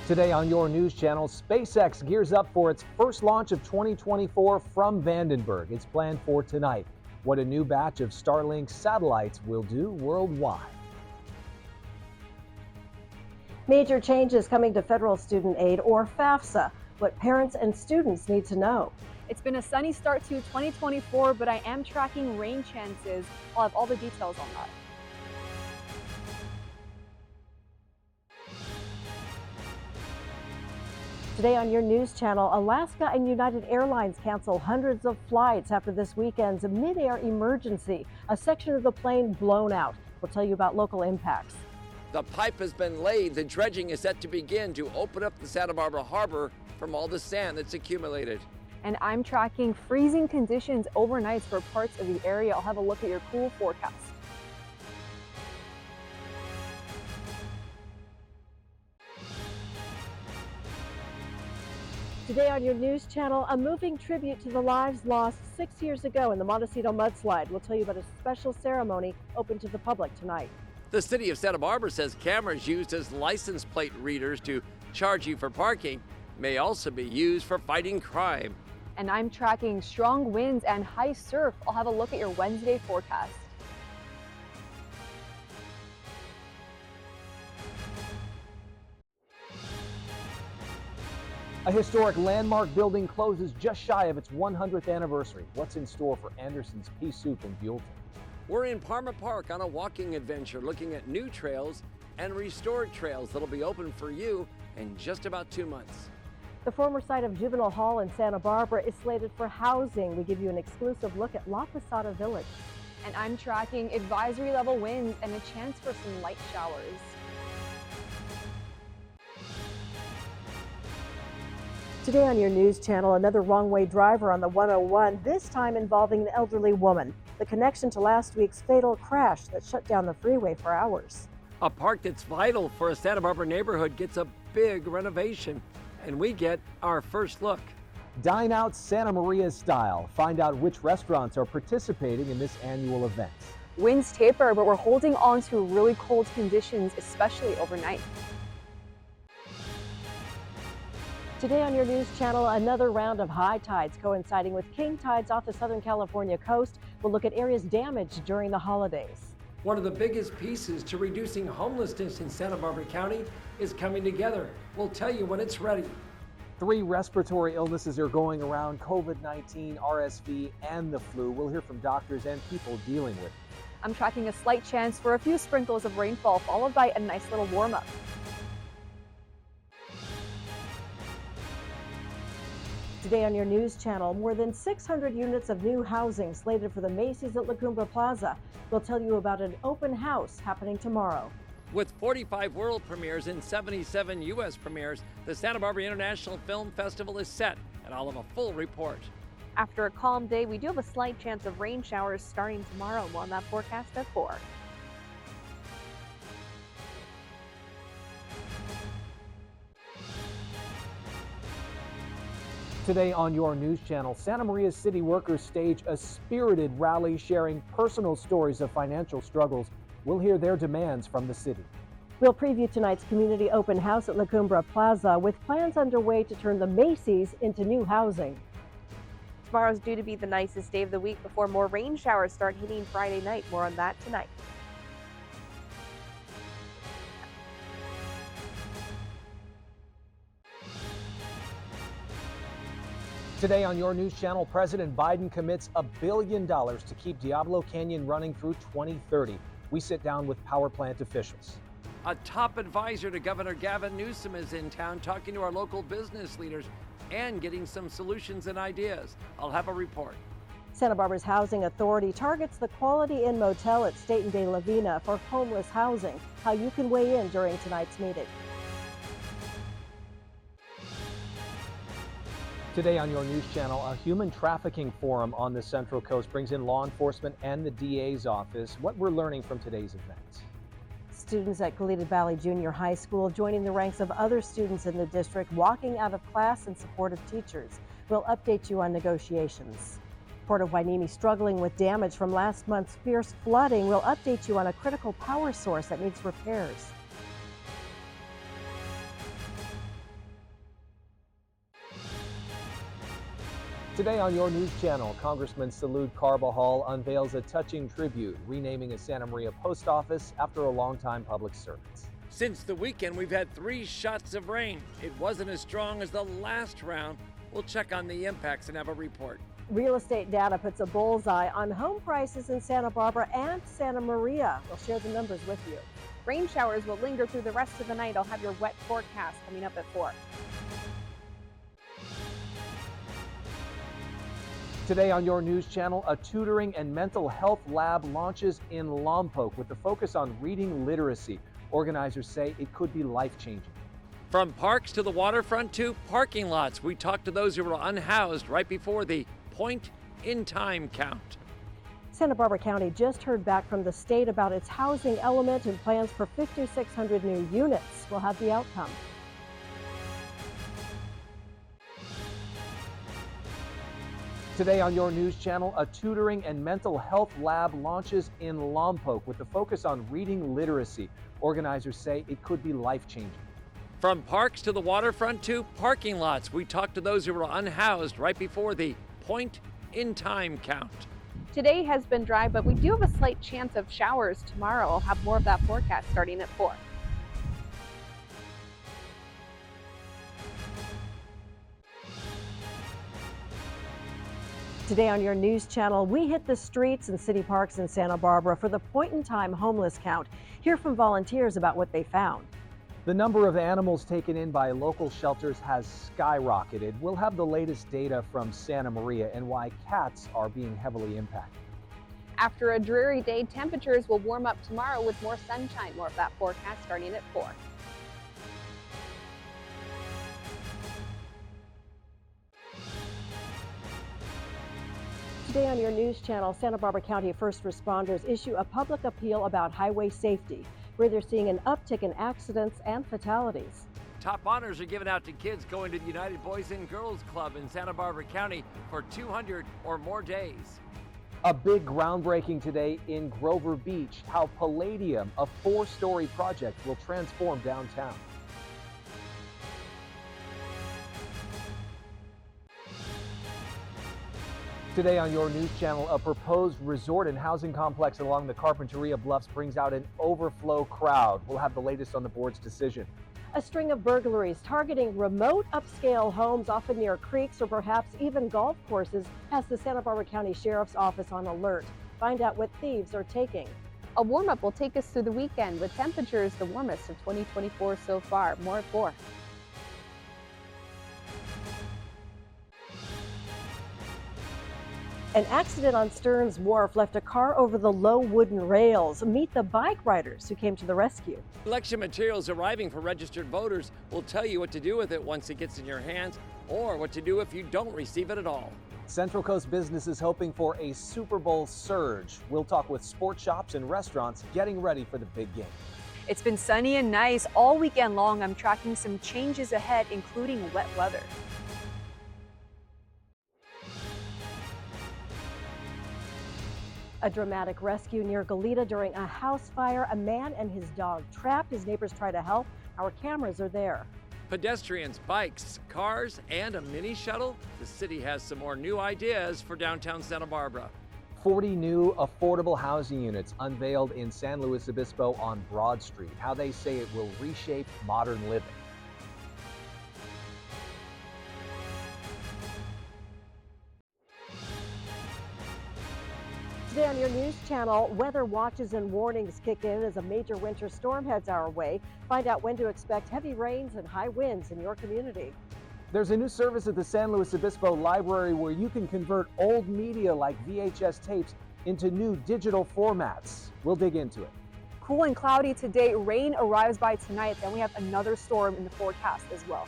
Today on your news channel, SpaceX gears up for its first launch of 2024 from Vandenberg. It's planned for tonight. What a new batch of Starlink satellites will do worldwide. Major changes coming to federal student aid, or FAFSA. What parents and students need to know. It's been a sunny start to 2024, but I am tracking rain chances. I'll have all the details on that. Today on your news channel, Alaska and United Airlines cancel hundreds of flights after this weekend's mid-air emergency. A section of the plane blown out. We'll tell you about local impacts. The pipe has been laid. The dredging is set to begin to open up the Santa Barbara harbor from all the sand that's accumulated. And I'm tracking freezing conditions overnight for parts of the area. I'll have a look at your cool forecast. Today on your news channel, a moving tribute to the lives lost 6 years ago in the Montecito mudslide. We'll tell you about a special ceremony open to the public tonight. The city of Santa Barbara says cameras used as license plate readers to charge you for parking may also be used for fighting crime. And I'm tracking strong winds and high surf. I'll have a look at your Wednesday forecast. A historic landmark building closes just shy of its 100th anniversary. What's in store for Anderson's Pea Soup in Buellton? We're in Parma Park on a walking adventure looking at new trails and restored trails that'll be open for you in just about 2 months. The former site of Juvenile Hall in Santa Barbara is slated for housing. We give you an exclusive look at La Posada Village. And I'm tracking advisory level winds and a chance for some light showers. Today on your news channel, another wrong-way driver on the 101, this time involving an elderly woman. The connection to last week's fatal crash that shut down the freeway for hours. A park that's vital for a Santa Barbara neighborhood gets a big renovation, and we get our first look. Dine out Santa Maria style. Find out which restaurants are participating in this annual event. Winds taper, but we're holding on to really cold conditions, especially overnight. Today on your news channel, another round of high tides coinciding with king tides off the Southern California coast. We'll look at areas damaged during the holidays. One of the biggest pieces to reducing homelessness in Santa Barbara County is coming together. We'll tell you when it's ready. 3 respiratory illnesses are going around: COVID-19, RSV, and the flu. We'll hear from doctors and people dealing with it. I'm tracking a slight chance for a few sprinkles of rainfall, followed by a nice little warm-up. Today on your news channel, more than 600 units of new housing slated for the Macy's at La Cumbre Plaza. We'll tell you about an open house happening tomorrow. With 45 world premieres and 77 U.S. premieres, the Santa Barbara International Film Festival is set, and I'll have a full report. After a calm day, we do have a slight chance of rain showers starting tomorrow. More on that forecast at 4. Today on your news channel, Santa Maria city workers stage a spirited rally sharing personal stories of financial struggles. We'll hear their demands from the city. We'll preview tonight's community open house at La Cumbre Plaza with plans underway to turn the Macy's into new housing. Tomorrow's due to be the nicest day of the week before more rain showers start hitting Friday night. More on that tonight. Today on your news channel, President Biden commits $1 billion to keep Diablo Canyon running through 2030. We sit down with power plant officials. A top advisor to Governor Gavin Newsom is in town talking to our local business leaders and getting some solutions and ideas. I'll have a report. Santa Barbara's Housing Authority targets the Quality Inn Motel at State and De La Vina for homeless housing. How you can weigh in during tonight's meeting. Today on your news channel, a human trafficking forum on the Central Coast brings in law enforcement and the DA's office. What we're learning from today's event. Students at Goleta Valley Junior High School joining the ranks of other students in the district walking out of class in support of teachers. We'll update you on negotiations. Port of Hueneme struggling with damage from last month's fierce flooding. We'll update you on a critical power source that needs repairs. Today on your news channel, Congressman Salud Carbajal unveils a touching tribute, renaming a Santa Maria post office after a longtime public servant. Since the weekend, we've had 3 shots of rain. It wasn't as strong as the last round. We'll check on the impacts and have a report. Real estate data puts a bullseye on home prices in Santa Barbara and Santa Maria. We'll share the numbers with you. Rain showers will linger through the rest of the night. I'll have your wet forecast coming up at 4. Today on your news channel, a tutoring and mental health lab launches in Lompoc with a focus on reading literacy. Organizers say it could be life-changing. From parks to the waterfront to parking lots, we talked to those who were unhoused right before the point-in-time count. Santa Barbara County just heard back from the state about its housing element and plans for 5,600 new units. We'll have the outcome. Today on your news channel, a tutoring and mental health lab launches in Lompoc with a focus on reading literacy. Organizers say it could be life-changing. From parks to the waterfront to parking lots, we talked to those who were unhoused right before the point-in-time count. Today has been dry, but we do have a slight chance of showers tomorrow. I'll have more of that forecast starting at 4. Today on your news channel, we hit the streets and city parks in Santa Barbara for the point-in-time homeless count. Hear from volunteers about what they found. The number of animals taken in by local shelters has skyrocketed. We'll have the latest data from Santa Maria and why cats are being heavily impacted. After a dreary day, temperatures will warm up tomorrow with more sunshine. More of that forecast starting at 4. Today on your news channel, Santa Barbara County first responders issue a public appeal about highway safety, where they're seeing an uptick in accidents and fatalities. Top honors are given out to kids going to the United Boys and Girls Club in Santa Barbara County for 200 or more days. A big groundbreaking today in Grover Beach, how Palladium, a 4-story project, will transform downtown. Today on your news channel, a proposed resort and housing complex along the Carpinteria Bluffs brings out an overflow crowd. We'll have the latest on the board's decision. A string of burglaries targeting remote upscale homes, often near creeks or perhaps even golf courses, has the Santa Barbara County Sheriff's Office on alert. Find out what thieves are taking. A warm-up will take us through the weekend with temperatures the warmest of 2024 so far. More at 4. An accident on Stearns Wharf left a car over the low wooden rails. Meet the bike riders who came to the rescue. Election materials arriving for registered voters will tell you what to do with it once it gets in your hands, or what to do if you don't receive it at all. Central Coast business is hoping for a Super Bowl surge. We'll talk with sports shops and restaurants getting ready for the big game. It's been sunny and nice all weekend long. I'm tracking some changes ahead, including wet weather. A dramatic rescue near Goleta during a house fire. A man and his dog trapped. His neighbors try to help. Our cameras are there. Pedestrians, bikes, cars, and a mini shuttle. The city has some more new ideas for downtown Santa Barbara. 40 new affordable housing units unveiled in San Luis Obispo on Broad Street. How they say it will reshape modern living. Today on your news channel, weather watches and warnings kick in as a major winter storm heads our way. Find out when to expect heavy rains and high winds in your community. There's a new service at the San Luis Obispo Library where you can convert old media like VHS tapes into new digital formats. We'll dig into it. Cool and cloudy today. Rain arrives by tonight. Then we have another storm in the forecast as well.